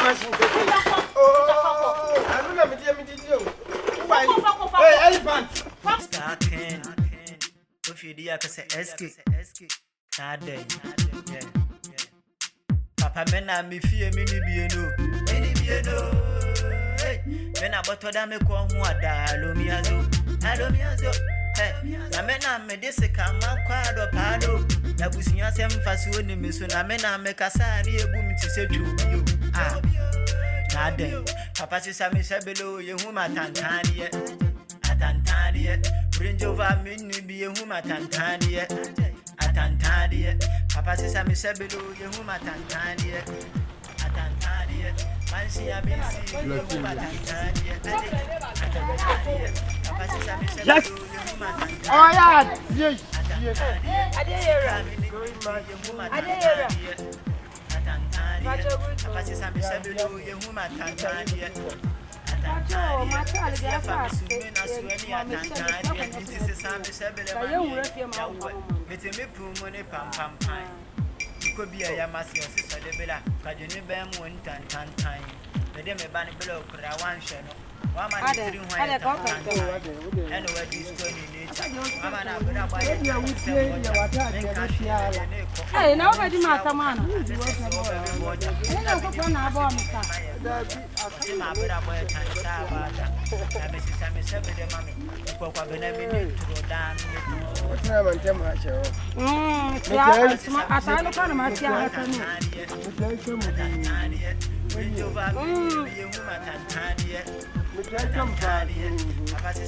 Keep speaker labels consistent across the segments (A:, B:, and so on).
A: machine. Oh, I don't know me. Hey, elephant.
B: Stacking. If you do, I can say SK. Not day. Yeah. Papa, men, I me fear mini bieno. Hey, when I bought them, I call who are Alomiazo. Hey, I mean, I made this a come out quad or palo. That was near some fasuni, Miss when I mean, I make a sign here, boom to say to you. Ah, not day. Papa says, I miss below you, whom I tantania. Bring over me, be a whom I tantania. Papa says, I miss below you, whom I tantania. Fancy, I mean, see you, whom I tantania. Papa says, I miss below you, whom I tantania.
A: Oh, yeah. Yes.
B: I could be a Yamasi or Sister Debella, but you never went and time. The demi banny below could I want channel. One man didn't want to anyway, this story nature. Mamma, I'm going to buy
C: Hey, nobody matter, man.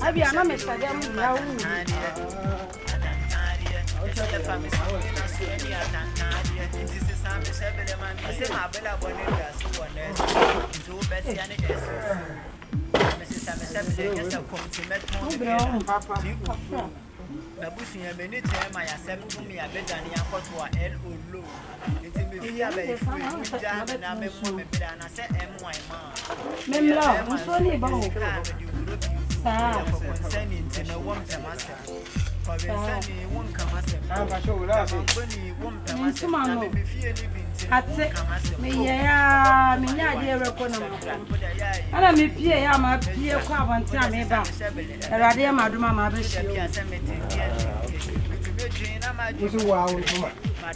C: I be a mama,
B: Nabusia many time I accept me a better than a low. It's in me, I may jam and I may woman, and I said, my man. I'm sorry about concerning to no one to master. For the won't come as a show last won't come as a man. That's it. Me, yeah, me, dear, and I'm a peer, I'm a peer, and tell me about a radia, Madame, my bishop.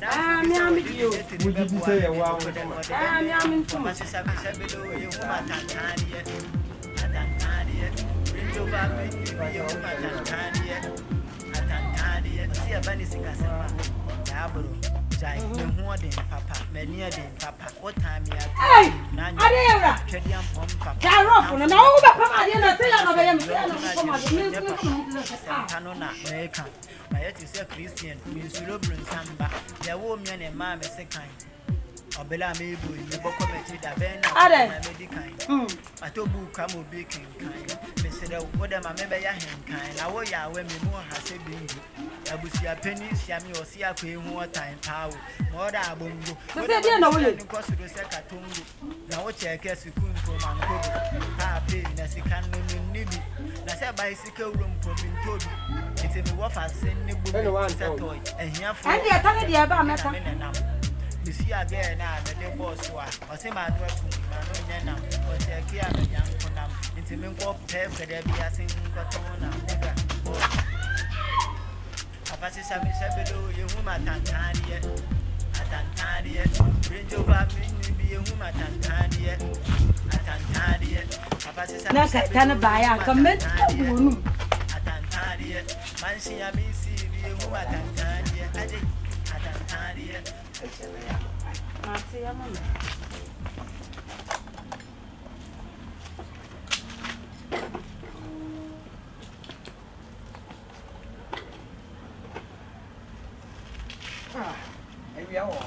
B: I'm with you.
A: Would you say a wow?
B: I'm in too much. Papa, many a day, Papa. What time you
C: Hey, Adela, Carol, and all the Papa, you know, I am
B: my yet is a Christian, means Lubrin Samba, their woman and mamma second. Obela Mabu, the book committed a ben, Medicain. I told Bukamu baking kind. Mr. Whatever my member Yahin kind. I will ya when me more has a being. I will see a penny, Sammy or see a queen more time power. More than a bungo. But I don't know you cross the second. Now, what I guess you couldn't from Uncle. I pay as you can nibby. That's a bicycle room for being told. It's a waff as sending the toy. And here for the about you see again now, the boss was a man working, Manona, or take care of young Conam. It's a milk of pep for the Biasin Cotona. Papa says, I miss below you, whom I tantan yet. Bring over me, be a woman tantan yet. Papa says, I'm not a buyer, comment. Man, see, I may see the woman tantan yet.
C: I see a moment.
A: Maybe I will.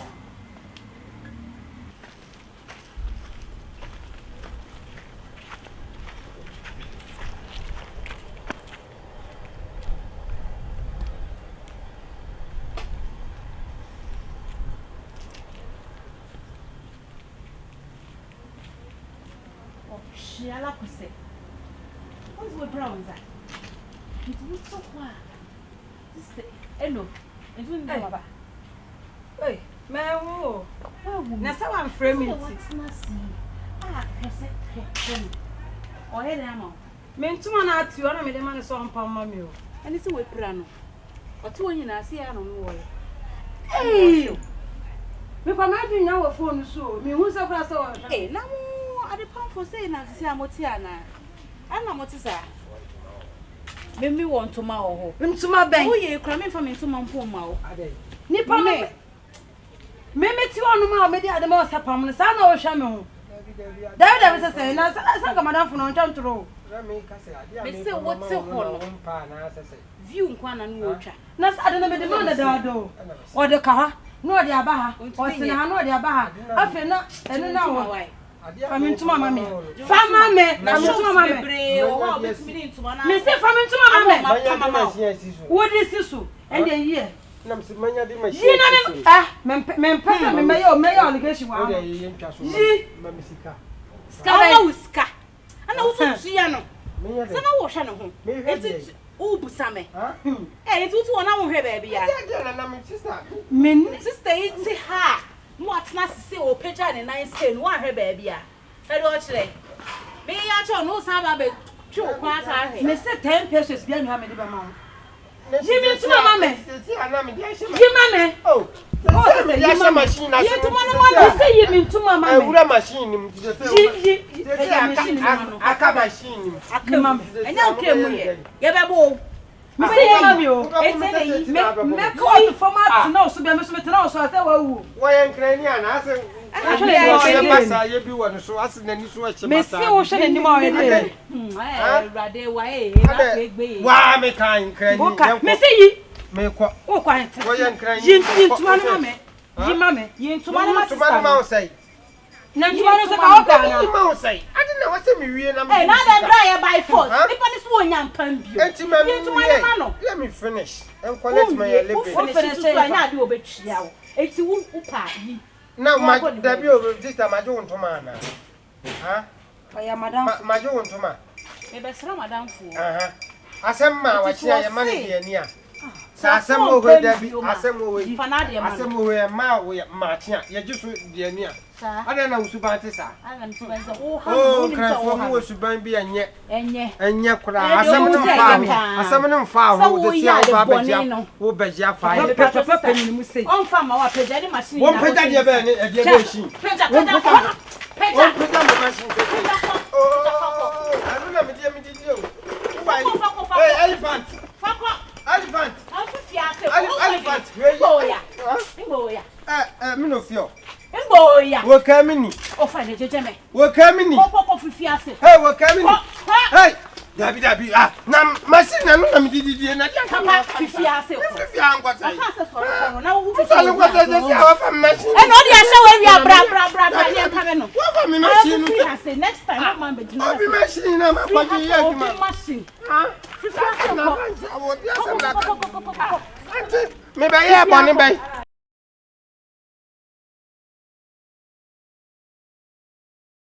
C: She a la cose. What's with brown that? It looks so quiet. Hello. It's with Baba. Hey, man, now so I'm framing it. Oh, hey, Damo.
D: Mentuma na ati ona me de ma ne so mpa mma me o.
C: Ani se we pra no. Oto onyi na ase ya no wo.
D: Hey. Me kwa ma dun nya wo phone so. Me hu se kra so wo.
C: Eh, na mo ade pan for say na se amoti ana. Ana moti sa. Me want to ma ho.
D: Ntuma ben.
C: Wo ye kra me fa me ntuma mpo ma o.
A: Ade.
D: Nipa me ti onu ma me di ade ma osapam ne sa na wo hwa me ho. David say na sa ka madam fo no ntantro.
C: Me say what se ho no. View nkwa na no otwa.
D: Na sa ade na me de ma na dado. O de ka ha. No de aba ha. O sina ha no de aba ha. Afi na eno na wo. Famintuma mame. Famame. Famintuma mame. Me say famintuma mame. Wo di sisu. Ende yie.
A: Nam se manya de machine.
D: Yi na me me pesa me meyo allegation wa.
A: Yi mame sika.
C: Ska uska. Ana wo so ya no. Se na wo hwe no ho. Enti wo busame. Enti wo to na wo hwe ba bia.
A: Na me sister.
D: Men
C: Sister iti ha. Mo atena sese o pagya ne nan se no ahwe ba bia. E do kire. Me ya cho no sa ba be twu kwa ta ahwe.
D: me say 10 pesos bia me ha me de ba ma.
A: Jimmy tuma mame.
D: Jimame.
A: Oh. Ya machine na.
D: Ye tuma no ma say ye me tuma mame.
A: Ewura machine nim. Aka machine nim.
D: Akimam.
C: Enya okre mu ye. Ye be bo.
D: Me say ye mame o.
C: Ete yi.
D: Me call format na so be me so me tena so say wa wu.
A: Wo ye nkrani ana ase.
D: Ye
A: pasa ye bi wo no so ase na ni so a chema.
D: me say wo hwe ne nim a ye de.
C: Rade wa na egbe.
A: Wa me kan nkrani.
D: Me say yi.
A: Me kwa.
D: Wo kwa ente.
A: Wo ye nkrani.
D: Yi tuma no mame. Yi mame.
C: Yi tuma no ma
A: tuma ma say.
D: Na tuma no se ka wo ka na.
A: Ma say. Ade na wo se me wie na me.
C: Eh, na dem bra ye Byforce. Nipa ni so onya mpan bio.
A: Enti ma me. Let me finish. And collect my living.
C: Wo finish so anya ade obetwia wo. Eti wo pa yi.
A: Now my debut over this time I don't man. Huh?
D: Oya madam.
A: My jo ntoma.
C: Me be sra madam fu.
A: Asem ma wa chia ye man de ani a. Sa asem o we dabi, asem o we. Asem o we ma we ma chia ye jisu de ani a. Ada na usuban te sa.
C: Ana msuban za o ha
A: Oh, krafo mu usuban bi enye. Enye kura
C: Asem
A: no mfa ho de tia o ba beja. Wo beja fa ye.
D: Papa penni mu sei.
C: On fa ma wa peja de machine.
A: Won peja de be ni e de be shi.
C: Peja.
A: Won peja mo machine. Oh, I don't know me di o. Hey, elephant. Elephant. Elephant.
C: Ngoya.
A: Me no fear.
C: Ngoya.
A: Wo kamini.
C: O fa de jejeme.
A: Wo kamini.
C: Ko fifi ase.
A: Hey, wo kamini. Hey. Dabi. Na machine na no na me di na dia
C: Papa fifi ase.
A: Fifi ankwasa.
C: Asa so na wo fifi.
A: Sale kwasa je awa fa machine.
C: E no dia se we wi bra dia ka me no.
A: Wo fa me machine no.
C: Next time man be jina.
A: Obi machine na ma kwaji ye aduma.
C: Machine.
A: Fifi ase na banza wo dia se na. Auntie, me ba ye boni be.